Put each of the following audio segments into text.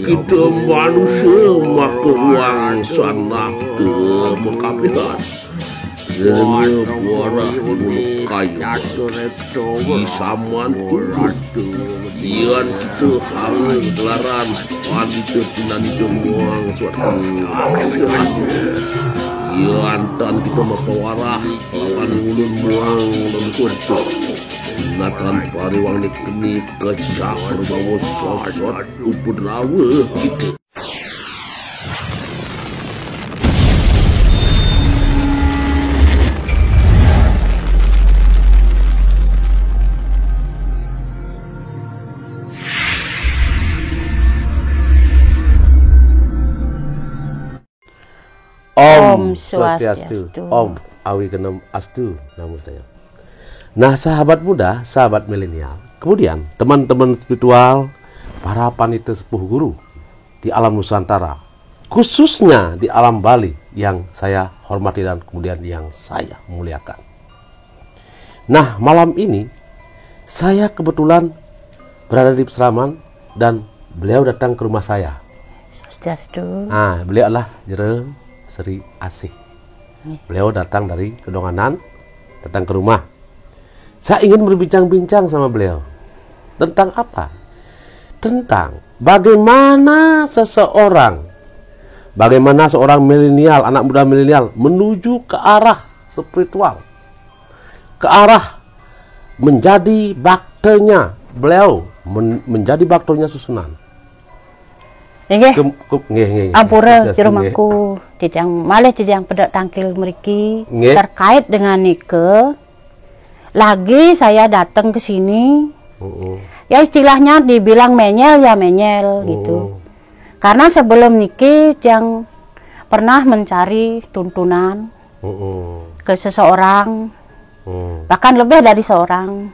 Kita manusia makeruang sana ke mekapilas Zernya buarah di kayu Isaman turut Ian kita harus gelaran Wanita tinan jemuang suatu kasihan Ian dan kita makawarah Lawan ulun muang dan kutu Natan pariwang nikni kecak berbawa sosot upud rawa gitu. Om Swastiastu. Om Awigenam Astu namo saya. Nah, sahabat muda, sahabat milenial, kemudian teman-teman spiritual, para panitia sepuh guru di alam Nusantara, khususnya di alam Bali yang saya hormati dan kemudian yang saya muliakan. Nah, malam ini saya kebetulan berada di Peseraman dan beliau datang ke rumah saya. Swastiastu. Nah, beliau adalah Jere Sri Asih. Beliau datang dari Kedonganan, datang ke rumah. Saya ingin berbincang-bincang sama beliau. Tentang apa? Tentang bagaimana seorang milenial, anak muda milenial menuju ke arah spiritual. Ke arah menjadi baktenya beliau, menjadi baktenya susunan. Nggih. Ampura di rumahku, titiang malih titiang pedak tangkil mriki terkait dengan nike. Lagi saya datang ke sini, ya istilahnya dibilang menyel ya menyel gitu. Karena sebelum niki yang pernah mencari tuntunan ke seseorang, bahkan lebih dari seorang.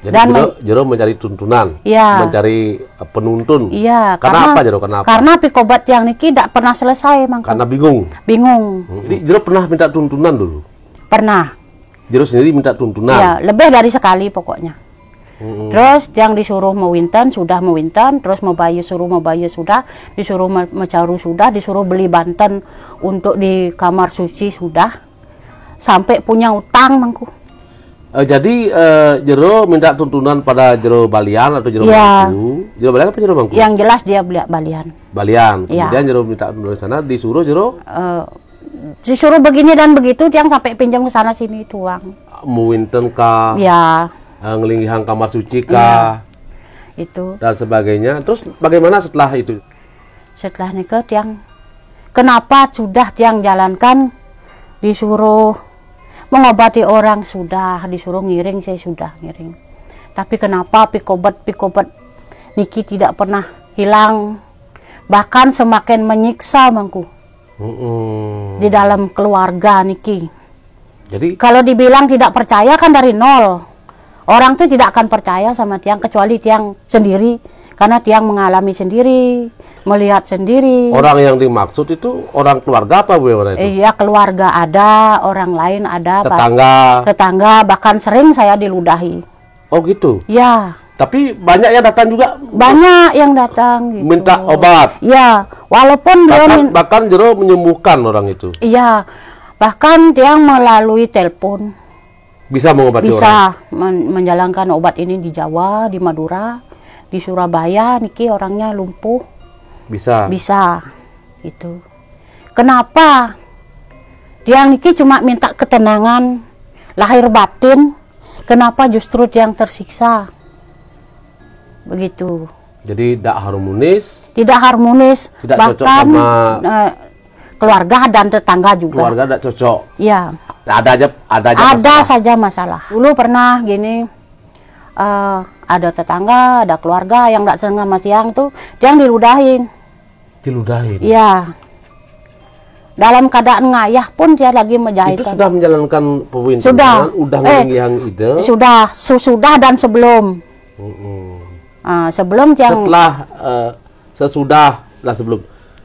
Jadi dan Jero mencari tuntunan, ya, mencari penuntun. Iya. Kenapa Jero? Kenapa? Karena pikobat yang niki tidak pernah selesai, Mangku. Karena bingung. Jadi Jero pernah minta tuntunan dulu. Pernah. Jero sendiri minta tuntunan. Ya, lebih dari sekali pokoknya. Terus yang disuruh mewinten sudah mewinten, terus mau bayu sudah, disuruh mecaru sudah, disuruh beli banten untuk di kamar suci sudah, sampai punya utang, Mangku. Jadi Jero minta tuntunan pada Jero Balian atau Jero Bangku? Jero Balian apa Jero Bangku? Yang jelas dia beli Balian. Balian. Kemudian Jero minta tuntunan sana, disuruh Jero disuruh begini dan begitu, yang sampai pinjam ke sana sini tuang. Mewinten kah? Ya. Ngelinggihan kamar suci kah? Ya. Itu. Dan sebagainya. Terus bagaimana setelah itu? Setelah nikah yang kenapa sudah yang jalankan disuruh mengobati orang sudah, disuruh ngiring saya sudah ngiring. Tapi kenapa pikobat niki tidak pernah hilang, bahkan semakin menyiksa, Mangku. Di dalam keluarga niki. Jadi kalau dibilang tidak percaya kan dari nol. Orang tuh tidak akan percaya sama tiang kecuali tiang sendiri, karena tiang mengalami sendiri, melihat sendiri. Orang yang dimaksud itu orang keluarga apa Bu orang itu? Iya, keluarga ada, orang lain ada, tetangga, bahkan sering saya diludahi. Oh gitu? Ya. Tapi banyak yang datang juga? Banyak yang datang gitu. Minta obat? Ya, walaupun bahkan Jero menyembuhkan orang itu? Iya, bahkan dia melalui telepon. Bisa mengobati orang? Bisa menjalankan obat ini di Jawa, di Madura, di Surabaya, niki orangnya lumpuh. Bisa? Bisa, gitu. Kenapa? Dia niki cuma minta ketenangan, lahir batin, kenapa justru yang tersiksa? Begitu. Jadi tidak harmonis? Tidak harmonis, tidak bahkan cocok sama keluarga dan tetangga juga. Keluarga tidak cocok? Iya. Ada saja masalah. Dulu pernah gini, ada tetangga, ada keluarga yang tidak senang sama tiang tuh, tiang diludahin. Diludahin? Iya. Dalam keadaan ngayah pun dia lagi menjahit. Itu sudah menjalankan pewintan. Sudah. Udah yang ide. Sudah dan sebelum. Sebelum yang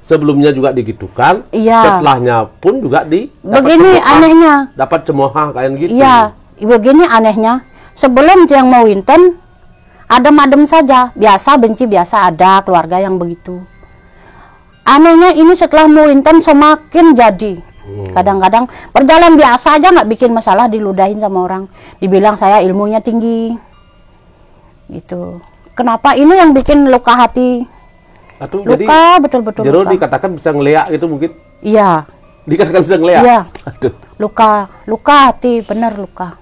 sebelumnya juga digitukan. Iya. Setelahnya pun juga begini anehnya. Dapat cemohah kayak gitu. Iya, begini anehnya. Sebelum yang mau winten, adem-adem saja. Biasa benci biasa ada keluarga yang begitu. Anehnya ini setelah mau winten semakin jadi. Kadang-kadang berjalan biasa aja nggak bikin masalah, diludahin sama orang. Dibilang saya ilmunya tinggi. Gitu. Kenapa ini yang bikin luka hati? Atau luka betul-betul. Jero dikatakan bisa ngeliak gitu mungkin? Iya. Dikatakan bisa ngeliak? Iya. Aduh. Luka hati, benar luka.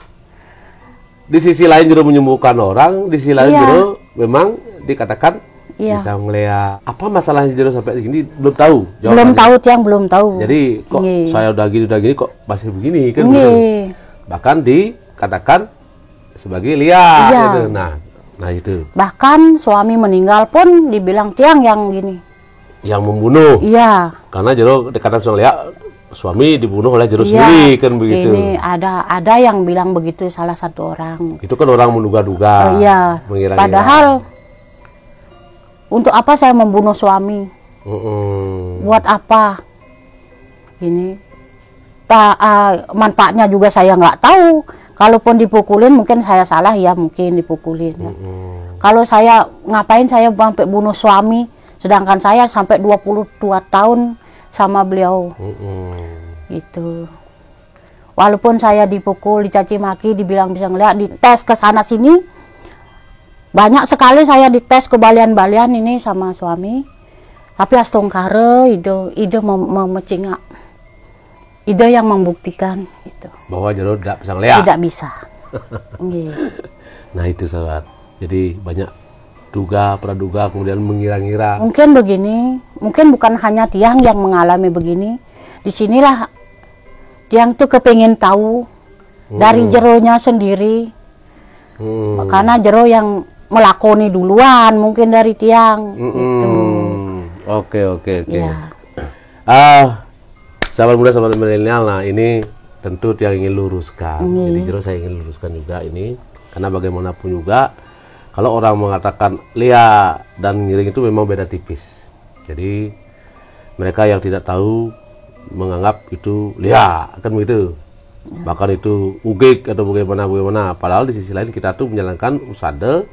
Di sisi lain Jero menyembuhkan orang, di sisi lain Jero memang dikatakan bisa ngeliat. Apa masalahnya Jero sampai segini belum tahu jawabannya. Belum tahu, Tiang belum tahu. Jadi kok saya udah gini kok masih begini kan? Bahkan dikatakan sebagai liar gitu. Nah itu. Bahkan suami meninggal pun dibilang Tiang yang gini. Yang membunuh. Iya. Karena Jero dikatakan suami dibunuh oleh Jero sendiri kan begitu. Ini ada yang bilang begitu, salah satu orang. Itu kan orang menduga-duga. Iya. Padahal untuk apa saya membunuh suami? Buat apa? Ini manfaatnya juga saya nggak tahu. Kalaupun dipukulin mungkin saya salah ya, mungkin dipukulin. Ya. Kalau saya ngapain saya sampai bunuh suami, sedangkan saya sampai 22 tahun sama beliau. Gitu. Walaupun saya dipukul, dicaci maki, dibilang bisa ngeliat, dites ke sana sini. Banyak sekali saya dites ke balian-balian ini sama suami. Tapi astongkare ide memecingak. Ide yang membuktikan gitu. Bahwa Jero tidak bisa ngeliat. Tidak bisa. Nah itu sahabat. Jadi banyak praduga kemudian mengira-ngira. Mungkin begini, mungkin bukan hanya Tiang yang mengalami begini. Disinilah Tiang tuh kepingin tahu dari Jeronya sendiri. Karena Jero yang melakoni duluan mungkin dari Tiang. Gitu. Oke. Ya. Sahabat muda, sahabat milenial, nah ini tentu Tiang ingin luruskan. Jadi Jero saya ingin luruskan juga ini, karena bagaimanapun juga kalau orang mengatakan lia dan ngiring itu memang beda tipis. Jadi mereka yang tidak tahu menganggap itu lia, kan begitu. Bahkan itu ugik atau bagaimana. Padahal di sisi lain kita tuh menjalankan usade,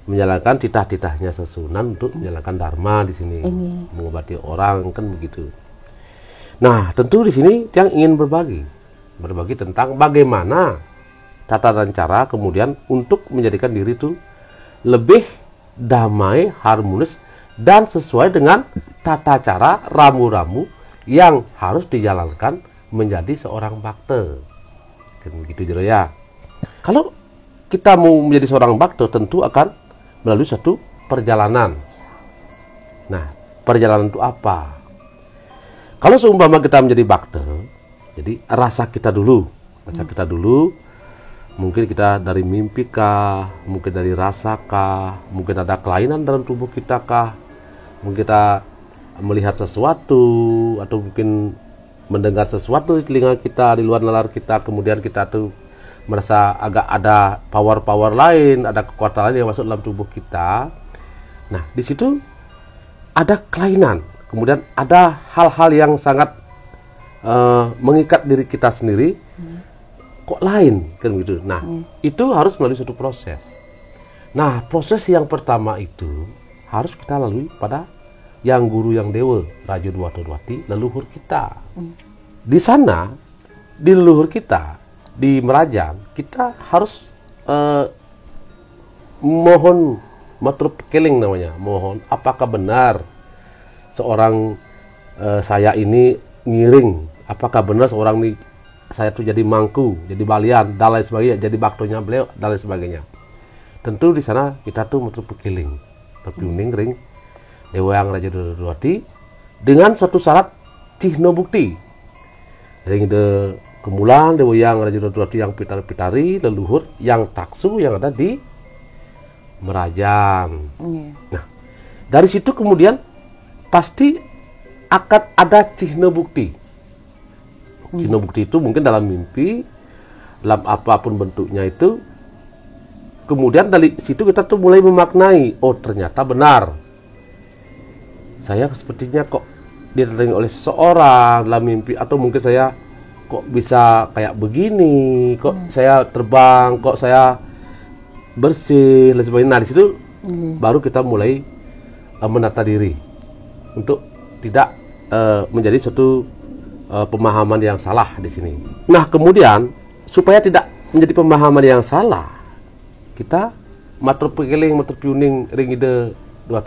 menjalankan titah-titahnya sesunan untuk menjalankan dharma di sini, mengobati orang, kan begitu. Nah, tentu di sini Tiang ingin berbagi tentang bagaimana tata dan cara kemudian untuk menjadikan diri itu lebih damai, harmonis, dan sesuai dengan tata cara ramu-ramu yang harus dijalankan menjadi seorang bakte. Kan begitu Jero ya. Kalau kita mau menjadi seorang bakte tentu akan melalui satu perjalanan. Nah, perjalanan itu apa? Kalau seumpama kita menjadi bakte, jadi rasa kita dulu, mungkin kita dari mimpi kah, mungkin dari rasa kah, mungkin ada kelainan dalam tubuh kita kah, mungkin kita melihat sesuatu atau mungkin mendengar sesuatu di telinga kita, di luar nalar kita, kemudian kita tuh merasa agak ada power lain, ada kekuatan lain yang masuk dalam tubuh kita. Nah, di situ ada kelainan. Kemudian ada hal-hal yang sangat mengikat diri kita sendiri, kok lain kan gitu. Nah, itu harus melalui suatu proses. Nah, proses yang pertama itu harus kita lalui pada yang guru yang dewa, Raja Dwati, leluhur kita. Di sana, di leluhur kita, di Merajang, kita harus mohon matur keling namanya, mohon apakah benar seorang saya ini ngiring, apakah benar seorang ini saya tuh jadi mangku, jadi balian, dan lain sebagainya, jadi baktonya beliau, dan lain sebagainya. Tentu di sana kita tuh matur pekiling, perpiuning ring Dewa yang Raja Dwati dengan suatu syarat cihno bukti. Ring de kemulan Dewa yang Raja Dwati yang pitari leluhur yang taksu yang ada di Merajang. Nah, dari situ kemudian pasti akan ada cihno bukti. Cino bukti itu mungkin dalam mimpi, dalam apapun bentuknya itu. Kemudian dari situ kita tuh mulai memaknai, oh ternyata benar. Saya sepertinya kok didatangi oleh seseorang dalam mimpi, atau mungkin saya kok bisa kayak begini, kok saya terbang, kok saya bersih, dan sebagainya. Nah di situ baru kita mulai menata diri untuk tidak menjadi suatu pemahaman yang salah di sini. Nah kemudian supaya tidak menjadi pemahaman yang salah, kita matur pekeling, matur piuning ringide dua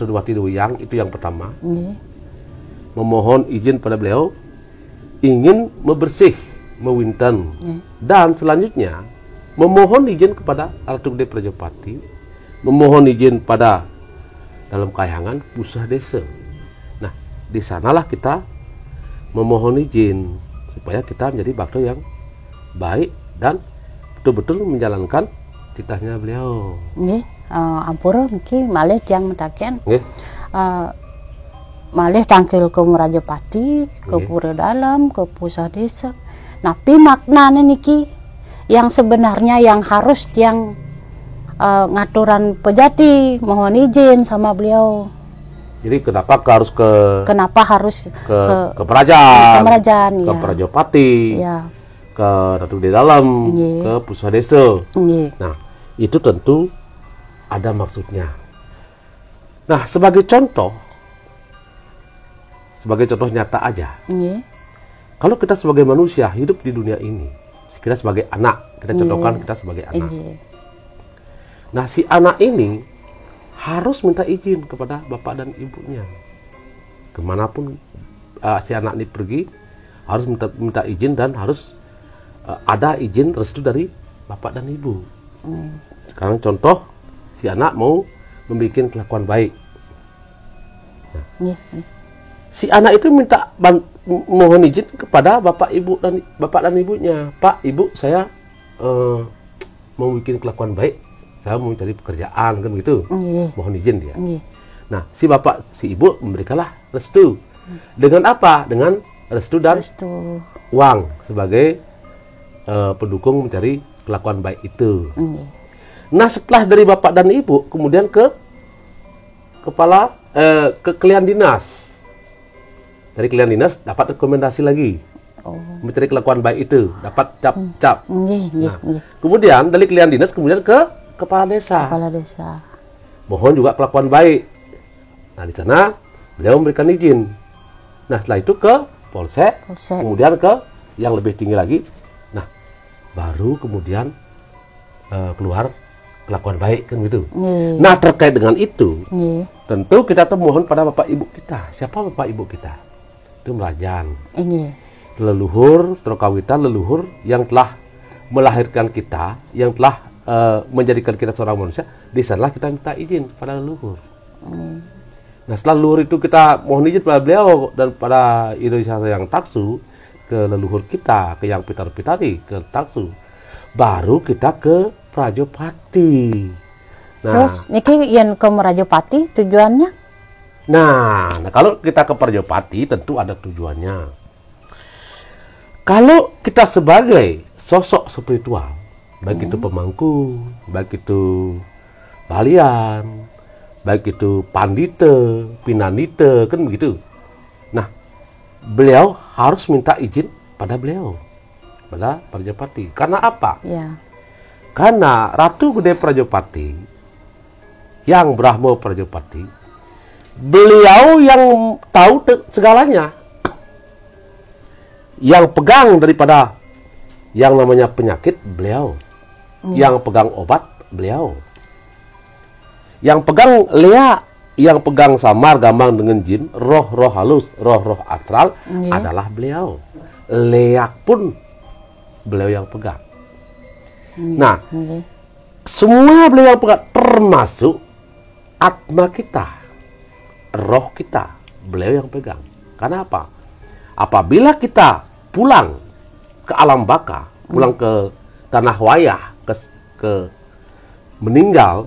yang itu yang pertama. Memohon izin pada beliau ingin membersih, mewinten, dan selanjutnya memohon izin kepada Ratu Gede Prajopati, memohon izin pada dalam kayangan Pusah Desa. Nah, di sanalah kita memohon izin supaya kita menjadi bakto yang baik dan betul-betul menjalankan titahnya beliau. Nggih, ampura niki malih tiyang mentaken. Nggih. Malih tangkil ke Merajapati, ke Pura Dalam, ke Pusah Desa. Tapi maknanya niki yang sebenarnya yang harus yang ngaturan pejati mohon izin sama beliau. Jadi kenapa harus ke Kerajaan, ke Prajopati, ya, ke Ratu Gede Dalam, ke Pusah Desa. Nah, itu tentu ada maksudnya. Nah, sebagai contoh nyata aja. Kalau kita sebagai manusia hidup di dunia ini, kita sebagai anak, kita contohkan kita sebagai anak. Nah, si anak ini harus minta izin kepada bapak dan ibunya. Kemanapun si anak ini pergi, harus minta izin dan harus ada izin restu dari bapak dan ibu. Sekarang contoh, si anak mau membuat kelakuan baik. Nah, si anak itu minta mohon izin kepada bapak dan ibunya. Pak, ibu, saya mau bikin kelakuan baik, saya mau cari pekerjaan, kan begitu. Mohon izin dia. Nah, si bapak, si ibu memberikanlah restu. Dengan apa? Dengan restu dan uang sebagai pendukung mencari kelakuan baik itu. Nah, setelah dari bapak dan ibu, kemudian ke kelian dinas. Dari kelian dinas dapat rekomendasi lagi. Mencari kelakuan baik itu, dapat cap. Nah, kemudian dari kelian dinas kemudian ke kepala desa. Mohon juga kelakuan baik. Nah, di sana beliau memberikan izin. Nah, setelah itu ke polsek. Kemudian ke yang lebih tinggi lagi. Nah, baru kemudian keluar kelakuan baik, kan gitu. Nah, terkait dengan itu, tentu kita tuh mohon pada bapak ibu kita. Siapa bapak ibu kita? Itu Merajan. Leluhur, Trokawitan, leluhur yang telah melahirkan kita, yang telah menjadikan kita seorang manusia. Di sanalah kita minta izin pada leluhur. Nah, setelah leluhur itu kita mohon izin pada beliau dan pada Indonesia yang taksu, ke leluhur kita, ke yang Pitar-Pitari, ke taksu. Baru kita ke Prajopati. Nah, terus niki yang ke Merajapati tujuannya? Nah, kalau kita ke Prajopati tentu ada tujuannya. Kalau kita sebagai sosok spiritual, baik itu pemangku, baik itu balian, baik itu pandita, pinanita, kan begitu. Nah, beliau harus minta izin pada beliau, pada Prajopati. Karena apa? Karena Ratu Gede Prajopati, yang Brahma Prajopati, beliau yang tahu segalanya, yang pegang daripada yang namanya penyakit beliau, yang pegang obat beliau, yang pegang lea, yang pegang samar gambang dengan jin, roh-roh halus, roh-roh astral adalah beliau. Leak pun beliau yang pegang. Nah, semua beliau yang pegang, termasuk atma kita, roh kita, beliau yang pegang. Karena apa? Apabila kita pulang ke alam baka, pulang ke tanah wayah, ke meninggal,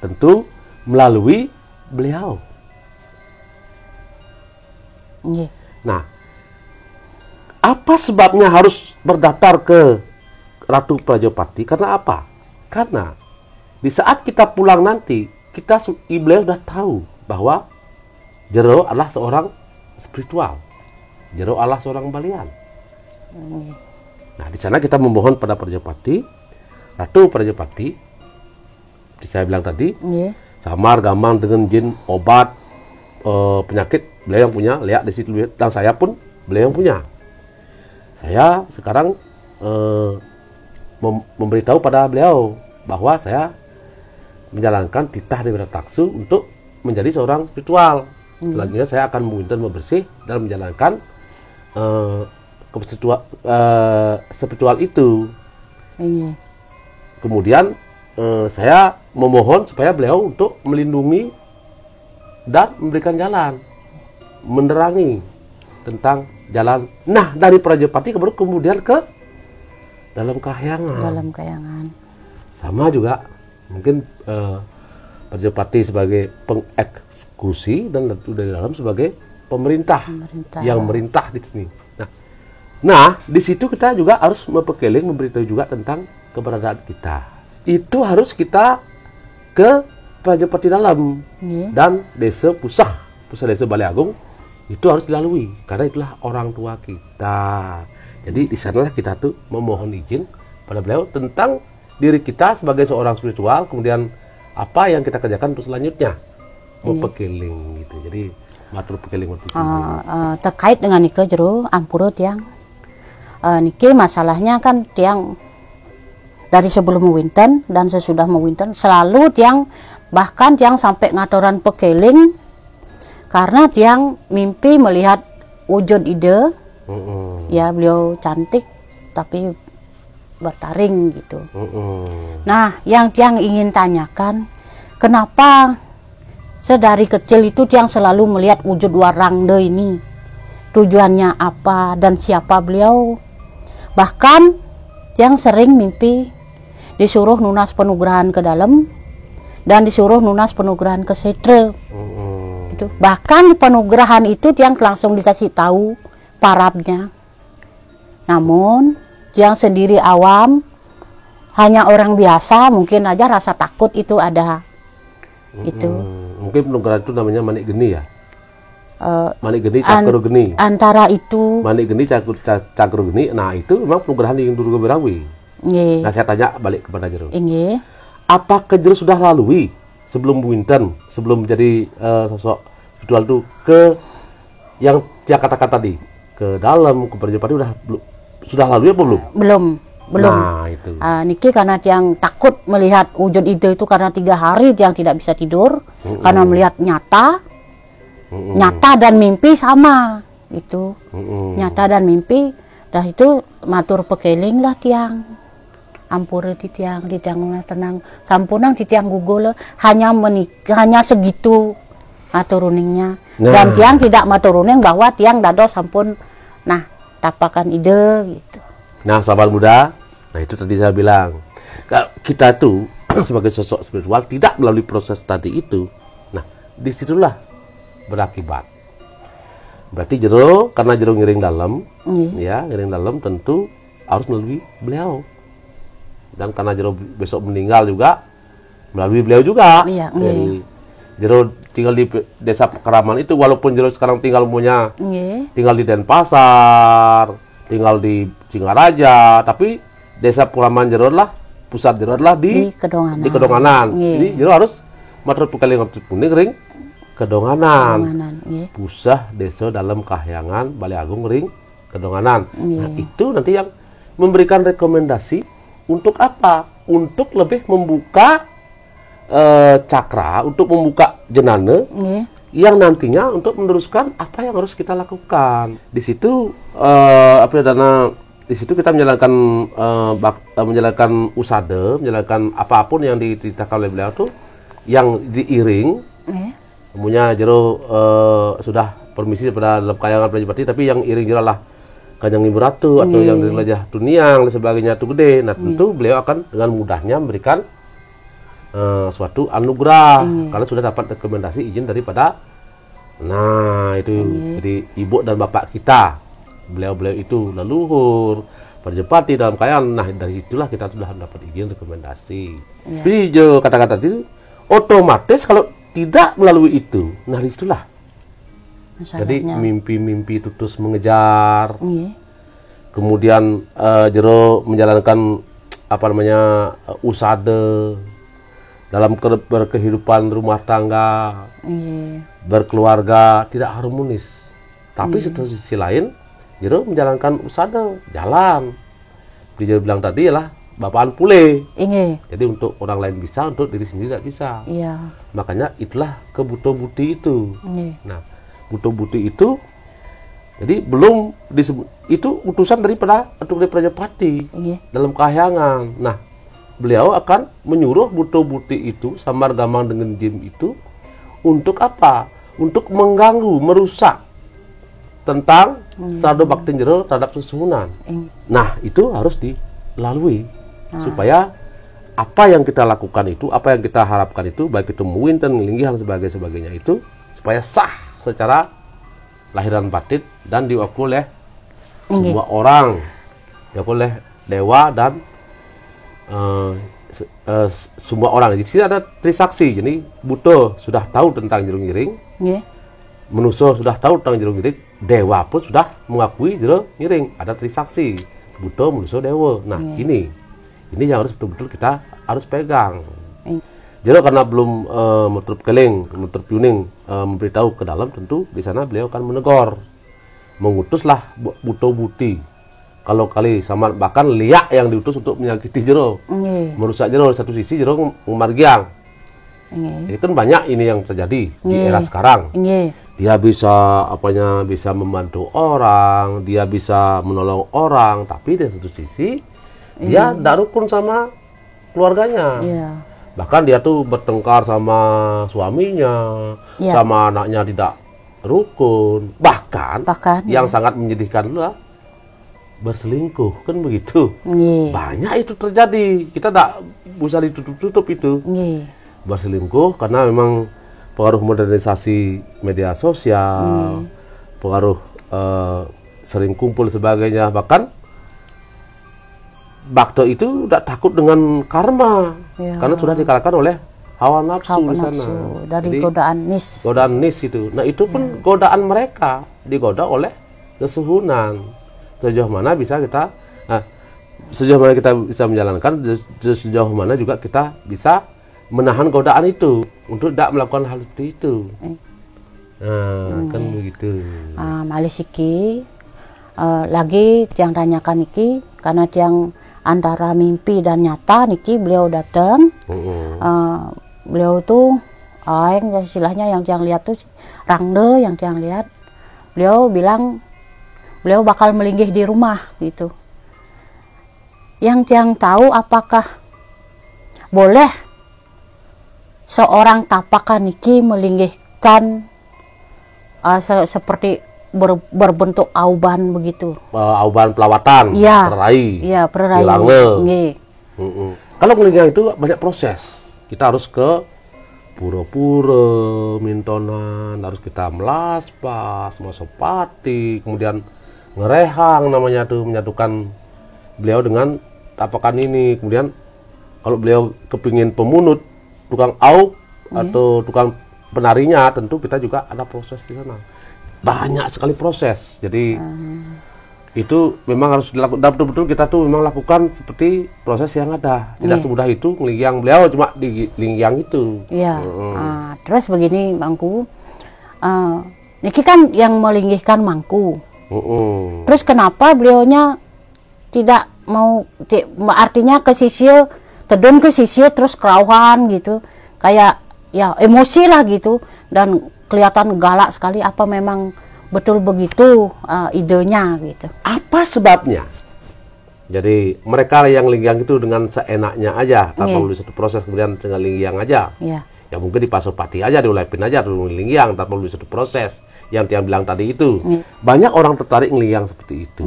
tentu melalui beliau. Nah, Apa sebabnya harus berdaftar ke Ratu Prajapati? Karena apa? Karena di saat kita pulang nanti, beliau sudah tahu bahwa Jero adalah seorang spiritual. Jero adalah seorang balian. Nah, di sana kita memohon pada Prajapati, Ratu Prajapati, saya bilang tadi, samar gamang dengan jin, obat, penyakit, beliau yang punya, lihat di situ, dan saya pun beliau yang punya. Saya sekarang memberitahu pada beliau bahwa saya menjalankan titah Dewi Taksu untuk menjadi seorang spiritual. Selanjutnya saya akan membersih dan menjalankan spiritual itu. Kemudian saya memohon supaya beliau untuk melindungi dan memberikan jalan, menerangi tentang jalan. Nah, dari Prajapati kemudian ke dalam kahyangan. Sama juga mungkin Prajapati sebagai pengeksekusi dan Ratu dari dalam sebagai pemerintah yang merintah di sini. Nah, di situ kita juga harus memberitahu juga tentang keberadaan kita. Itu harus kita ke Prajapati dalam dan desa pusat desa Balai Agung itu harus dilalui karena itulah orang tua kita. Jadi di sanalah kita tuh memohon izin pada beliau tentang diri kita sebagai seorang spiritual, kemudian apa yang kita kerjakan untuk selanjutnya, pekeling gitu. Jadi matur pekeling waktu itu. Terkait dengan nike Jero ampura tiang nike masalahnya kan tiang dari sebelum winten dan sesudah winten selalu tiang bahkan tiang sampai ngatoran pekeling karena tiang mimpi melihat wujud ide. Ya beliau cantik tapi bertaring gitu. Nah, yang tiang ingin tanyakan, kenapa sedari kecil itu tiang selalu melihat wujud warangde ini? Tujuannya apa dan siapa beliau? Bahkan tiang sering mimpi disuruh nunas penugrahan ke dalam dan disuruh nunas penugrahan ke setre. Gitu. Bahkan penugrahan itu tiang langsung dikasih tahu parabnya. Namun yang sendiri awam, hanya orang biasa mungkin aja rasa takut itu ada. Itu. Mungkin penugrahan itu namanya manik geni ya. Manik geni, cakro geni. Antara itu. Manik geni, cakro geni. Nah itu memang penugrahan yang dulu Berawi. Nah saya tanya balik kepada Jero. Apakah Jero sudah lalui sebelum winten, sebelum menjadi sosok spiritual itu ke yang saya katakan tadi, ke dalam ke Prajapati sudah lalu ya belum? Belum. Nah itu. Niki karena tiang takut melihat wujud ide itu karena 3 hari tiang tidak bisa tidur karena melihat nyata dan mimpi sama itu. Nyata dan mimpi, dah itu matur pekeling lah tiang. Ampura di tiang tenang sampunang di tiang gugol hanya segitu maturuningnya. Dan tiang tidak maturuning bahwa tiang dado sampun tapakan ide gitu. Nah, sahabat muda, nah itu tadi saya bilang, kita tuh sebagai sosok spiritual tidak melalui proses tadi itu. Nah, disitulah berakibat. Berarti karena Jero ngiring dalam, ya ngiring dalam tentu harus melalui beliau. Dan karena Jero besok meninggal juga melalui beliau juga. Jadi Jero tinggal di desa Pekeraman itu, walaupun Jero sekarang tinggal tinggal di Denpasar, tinggal di Singaraja, tapi desa Pekeraman Jero adalah pusat Jero adalah di Kedonganan. Jadi Jero harus matur pekeling kuning ring Kedonganan. Pusah desa dalam kahyangan Balai Agung ring Kedonganan. Nah, itu nanti yang memberikan rekomendasi untuk apa? Untuk lebih membuka cakra, untuk membuka jenana yang nantinya untuk meneruskan apa yang harus kita lakukan. Di situ di situ kita menjalankan usada, menjalankan apapun yang diceritakan oleh beliau tuh yang diiring. Kemudian Jero sudah permisi pada dalam kahyangan Prajapati, tapi yang iring Jero lah Kanjeng Ibu Ratu atau yang dari Lajah Tuniang dan sebagainya itu gede. Nah tentu beliau akan dengan mudahnya memberikan suatu anugerah karena sudah dapat rekomendasi izin daripada itu jadi ibu dan bapak kita beliau-beliau itu leluhur Perjepati dalam kayangan. Nah, dari situlah kita sudah dapat izin rekomendasi. Jadi kata-kata itu otomatis kalau tidak melalui itu, nah disitulah. Jadi mimpi-mimpi itu terus mengejar. Kemudian jero menjalankan apa namanya usade dalam berkehidupan rumah tangga, berkeluarga tidak harmonis. Tapi satu sisi lain jero menjalankan usada jalan. Dia bilang tadi lah bapaan pule. Jadi untuk orang lain bisa, untuk diri sendiri tidak bisa. Makanya itulah kebuto-buti itu. Nah, buto-buti itu jadi belum disebut, itu utusan daripada Atuk Prajapati dalam kahyangan. Nah, beliau akan menyuruh buto-buti itu samar gamang dengan jin itu untuk apa? Untuk mengganggu, merusak tentang sado bakti jero terhadap susunan. Nah, itu harus dilalui supaya apa yang kita lakukan itu, apa yang kita harapkan itu, baik itu muinten, linggihan sebagainya itu supaya sah secara lahiran batin dan diwakili oleh semua orang, diwakili oleh dewa dan semua orang. Di sini ada trisaksi. Jadi buto sudah tahu tentang jerung ngiring, manusia sudah tahu tentang jerung ngiring, dewa pun sudah mengakui jerung ngiring. Ada trisaksi, buto, manusia, dewa. Nah, ini yang harus betul-betul kita harus pegang. Jadi karena belum menutup keling, menutup yuning, memberitahu ke dalam, tentu di sana beliau akan menegur, mengutuslah buto-buti. Kalau kali sama bahkan liak yang diutus untuk menyakiti jero, merusak jero. Satu sisi jero memargiang. Itu kan banyak ini yang terjadi di era sekarang. Dia bisa bisa membantu orang, dia bisa menolong orang, tapi di satu sisi dia tidak rukun sama keluarganya. Bahkan dia tuh bertengkar sama suaminya, sama anaknya tidak rukun. Bahkan yang sangat menyedihkan adalah berselingkuh, kan begitu. Banyak itu terjadi. Kita tidak bisa ditutup-tutup itu. Berselingkuh karena memang pengaruh modernisasi media sosial, pengaruh sering kumpul sebagainya. Bahkan Bakto itu tidak takut dengan karma, karena sudah dikalahkan oleh hawa nafsu di sana. Dari godaan nis. Godaan nis itu. Nah, itu pun godaan mereka digoda oleh kesuhunan. Sejauh mana bisa kita, sejauh mana kita bisa menjalankan, sejauh mana juga kita bisa menahan godaan itu untuk tidak melakukan hal seperti itu. Kan begitu. Malisiki lagi yang tanyakan iki karena yang antara mimpi dan nyata niki beliau datang. Beliau tuh istilahnya yang lihat tuh rangde, yang lihat beliau bilang beliau bakal melinggih di rumah gitu. Yang tahu apakah boleh seorang tapakan niki melinggihkan seperti berbentuk auban begitu. Auban pelawatan, perai. Iya, perai. Kalau kelingian itu banyak proses. Kita harus ke pura-pura, mintonan, harus kita melaspas, masopati, kemudian ngerehang namanya tuh, menyatukan beliau dengan tapakan ini. Kemudian kalau beliau kepingin pemunut, tukang au atau tukang penarinya, tentu kita juga ada proses di sana. Banyak sekali proses. Jadi itu memang harus dilakukan betul-betul. Kita tuh memang lakukan seperti proses yang ada. Tidak semudah itu ngelingyang beliau cuma di lingyang itu. Terus begini Mangku, niki kan yang melinggihkan Mangku. Terus kenapa beliaunya tidak mau, artinya ke sisir, tedon ke sisir terus kerauhan gitu, kayak ya emosi lah gitu, dan kelihatan galak sekali. Apa memang betul begitu idenya gitu? Apa sebabnya? Jadi mereka yang lingyang itu dengan seenaknya aja, tanpa melalui satu proses, kemudian tinggal lingyang aja. Ya mungkin di pasopati aja, diulepin aja dulu lingyang tanpa melalui satu proses. Yang Tiang bilang tadi itu, banyak orang tertarik lingyang seperti itu,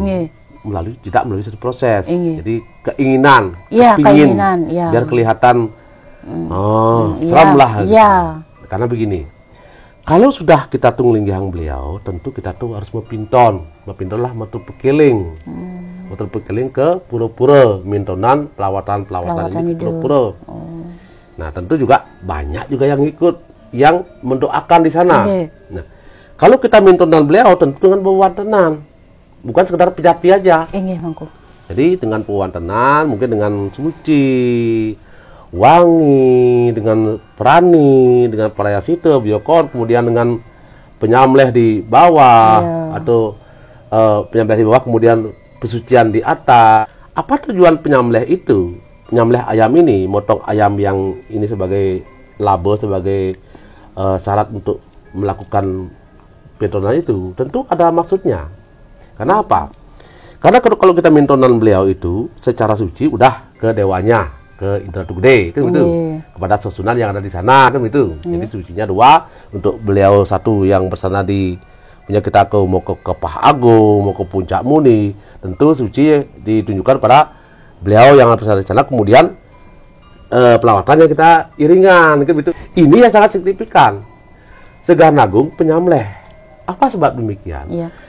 tidak melalui satu proses. Jadi keinginan, kepingin, biar kelihatan seram lah. Gitu. Karena begini. kalau sudah kita tuh ngelinggihang beliau, tentu kita tuh harus mempinton lah matur pekeling. Matur pekeling ke pura-pura mintonan pelawatan ini ke pura-pura. Nah, tentu juga banyak juga yang ikut, yang mendoakan di sana. Nah, kalau kita mintonan beliau tentu dengan pewantenan, bukan sekedar pejati aja. Jadi dengan pewantenan, mungkin dengan suci, wangi, dengan perani, dengan parayasita, biokon, kemudian dengan penyamleh di bawah, atau penyamleh di bawah, kemudian pesucian di atas. Apa tujuan penyamleh itu? Penyamleh ayam ini, motong ayam yang ini sebagai laba, sebagai syarat untuk melakukan mintonan itu, tentu ada maksudnya. Karena apa? Karena kalau kita mintonan beliau itu secara suci udah ke dewanya, ke Indratu Gede, kan begitu. Kepada susunan yang ada di sana, kan begitu. Jadi sucinya 2, untuk beliau 1 yang bersana di punya kita mau ke Pah Agung, mau ke Puncak Muni, tentu suci ditunjukkan pada beliau yang bersana di sana. Kemudian pelawatannya kita iringan, kan begitu. Ini yang sangat signifikan. Segan Agung penyamleh. Apa sebab demikian?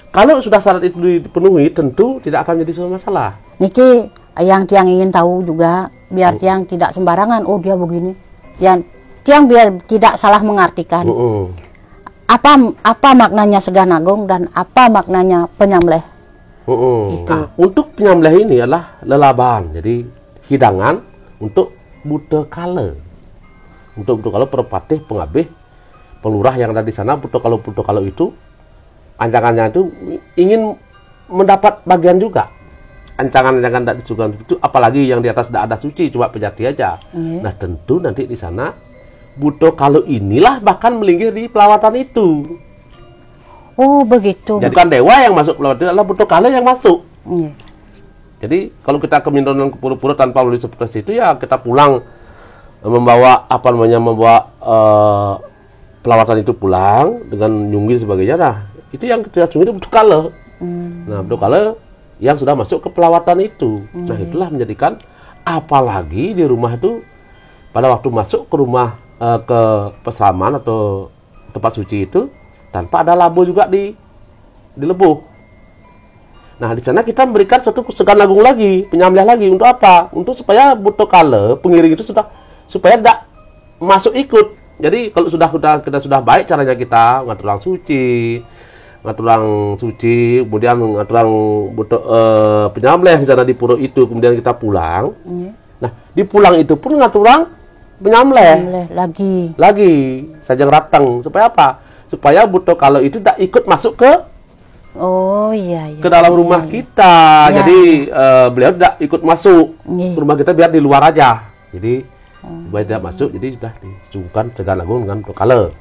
Kalau sudah syarat itu dipenuhi, tentu tidak akan menjadi suatu masalah. Niki yang tiang ingin tahu juga, biar tiang tidak sembarangan, oh dia begini. Yang tiang biar tidak salah mengartikan. Apa maknanya Segan Agung dan apa maknanya penyamleh? Itu. Nah, untuk penyamleh ini adalah lelaban, jadi hidangan untuk buta kala. Untuk buta kala perpatih pengabih pelurah yang ada di sana. Buta kala itu ancangannya itu ingin mendapat bagian juga. Ancangan-ancangan tidak disukai itu, apalagi yang di atas tidak ada suci, cuma pejati aja. Nah, tentu nanti di sana buto kalau inilah bahkan melinggih di pelawatan itu. Oh, begitu. Jadi bukan dewa yang masuk pelawatan, adalah buto kalau yang masuk. Jadi kalau kita ke mintonan ke pura-pura tanpa melalui seperti itu, ya kita pulang membawa pelawatan itu pulang dengan nyunggil sebagainya. Nah, itu yang kita nyunggil buto kalau. Nah, buto kalau yang sudah masuk ke pelawatan itu. Nah, itulah menjadikan, apalagi di rumah itu pada waktu masuk ke rumah ke pesaman atau tempat suci itu tanpa ada labu juga dilebuh. Nah, di sana kita memberikan satu Segan Agung lagi, penyamleh lagi. Untuk apa? Untuk supaya buto kala pengiring itu supaya tidak masuk ikut. Jadi kalau kita sudah baik caranya, kita ngatur orang suci, kemudian ngatur orang penyamleh di sana di pura itu, kemudian kita pulang. Nah, di pulang itu pun ngatur orang penyamleh lagi sajang ratang. Supaya apa? Supaya buto kalau itu tidak ikut masuk ke ke dalam rumah kita. Jadi beliau tidak ikut masuk ke rumah kita, biar di luar aja. Jadi supaya tidak masuk, jadi sudah disungkan Segan Agung dengan buto kalau.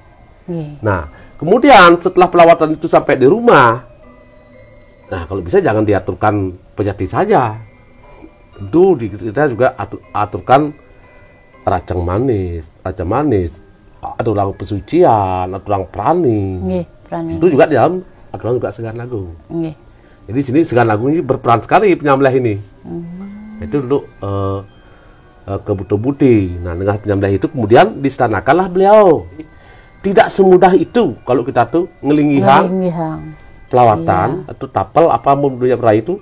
Nah, kemudian setelah pelawatan itu sampai di rumah, nah kalau bisa jangan diaturkan pejati saja. Itu kita juga aturkan racang manis, ada orang pesucian, ada orang perani. Itu juga di dalam aturan juga Segan Agung. Jadi sini Segan Agung ini berperan sekali penyamleh ini. Itu untuk ke buto-buti. Nah, dengan penyamleh itu kemudian distanakanlah beliau. Tidak semudah itu kalau kita tuh ngelinggihang pelawatan atau tapel apa menurutnya berai itu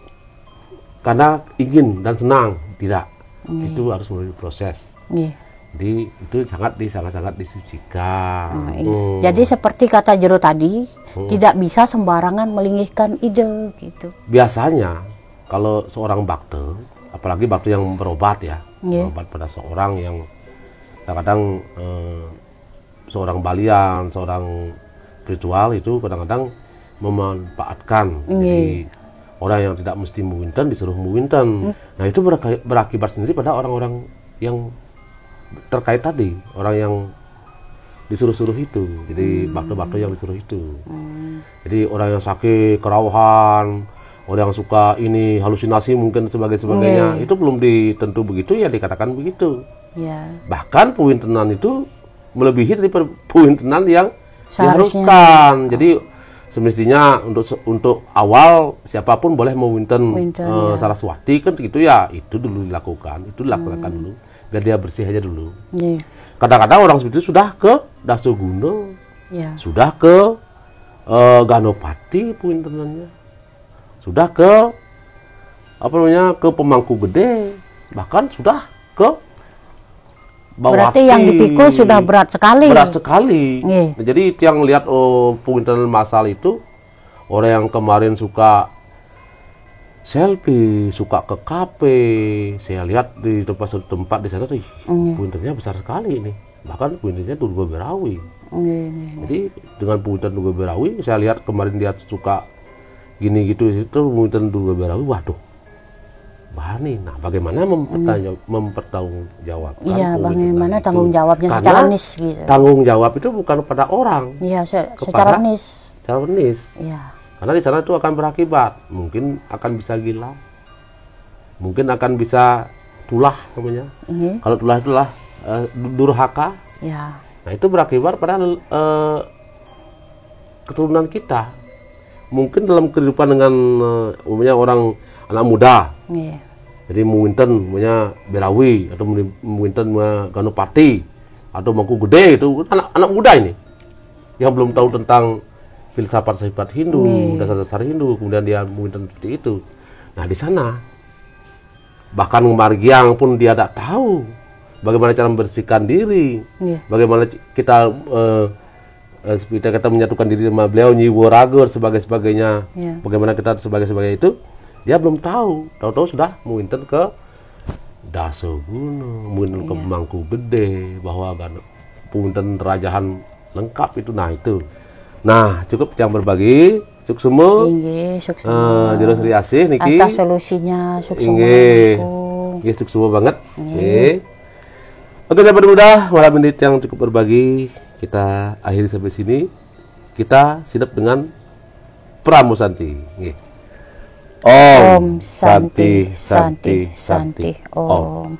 karena ingin dan senang. Tidak. Itu harus melalui proses. Jadi itu sangat disucikan. Jadi seperti kata Jero tadi, tidak bisa sembarangan melinggihkan ide gitu. Biasanya kalau seorang bakte, apalagi bakte yang berobat ya, berobat pada seorang yang kadang-kadang seorang balian, seorang spiritual itu kadang-kadang memanfaatkan. Jadi orang yang tidak mesti muwinten disuruh muwinten. Nah, itu berakibat sendiri pada orang-orang yang terkait tadi, orang yang disuruh-suruh itu. Jadi bakte-bakte yang disuruh itu. Jadi orang yang sakit kerawuhan, orang yang suka ini halusinasi mungkin sebagainya, itu belum ditentu begitu ya dikatakan begitu. Bahkan pewintenan itu melebihi dari pewintenan yang diharuskan. Jadi semestinya untuk awal siapapun boleh mewinten Saraswati kan gitu ya, itu dulu dilakukan, dulu biar dia bersih aja dulu. Kadang-kadang orang seperti itu sudah ke Dasoguna, Ya. Sudah ke Ganopati puntenannya. Sudah ke ke Pemangku Gede, bahkan sudah ke Bawati. Berarti yang dipikul sudah berat sekali. Berat sekali. Nah, jadi yang lihat punten masal itu orang yang kemarin suka selfie, suka ke kafe, saya lihat di tempat di sana tuh puntennya besar sekali ini. Bahkan puntennya Durga Berawi. Jadi dengan punten Durga Berawi, saya lihat kemarin dia suka gini gitu itu punten Durga Berawi, waduh. Bahani. Nah, bagaimana mempertanggungjawabkan? Iya, bagaimana tanggung jawabnya secara nis gitu. Tanggung jawab itu bukan pada orang. Iya, secara nis. Secara nis. Iya. Karena di sana itu akan berakibat. Mungkin akan bisa gila. Mungkin akan bisa tulah namanya. Kalau tulah itulah durhaka. Iya. Nah, itu berakibat pada keturunan kita. Mungkin dalam kehidupan dengan umumnya orang anak muda. Jadi mungkin punya Berawi atau mungkin Ganopati atau Mangku Gede itu anak muda ini yang belum tahu tentang filsafat Hindu, dasar-dasar Hindu, kemudian dia mungkin seperti itu. Nah, di sana bahkan Margiang pun dia tidak tahu bagaimana cara membersihkan diri, bagaimana kita kita menyatukan diri sama beliau, Nyi Worager sebagainya, bagaimana kita sebagai itu. Dia belum tahu, tahu-tahu sudah muinten ke Dasoguna, muinten ke Pemangku Gede, bahwa punten rajahan lengkap itu. Nah, itu. Nah, cukup yang berbagi. Suksemo. Suksemo. Jero Sri Asih niki. Atas solusinya suksemo. Nggih, suksemo banget. Nggih. Oke, sahabat muda, malam ini yang cukup berbagi kita akhiri sampai sini. Kita sidap dengan Pramusanti. Nggih. Om Santi Santi Santi Om.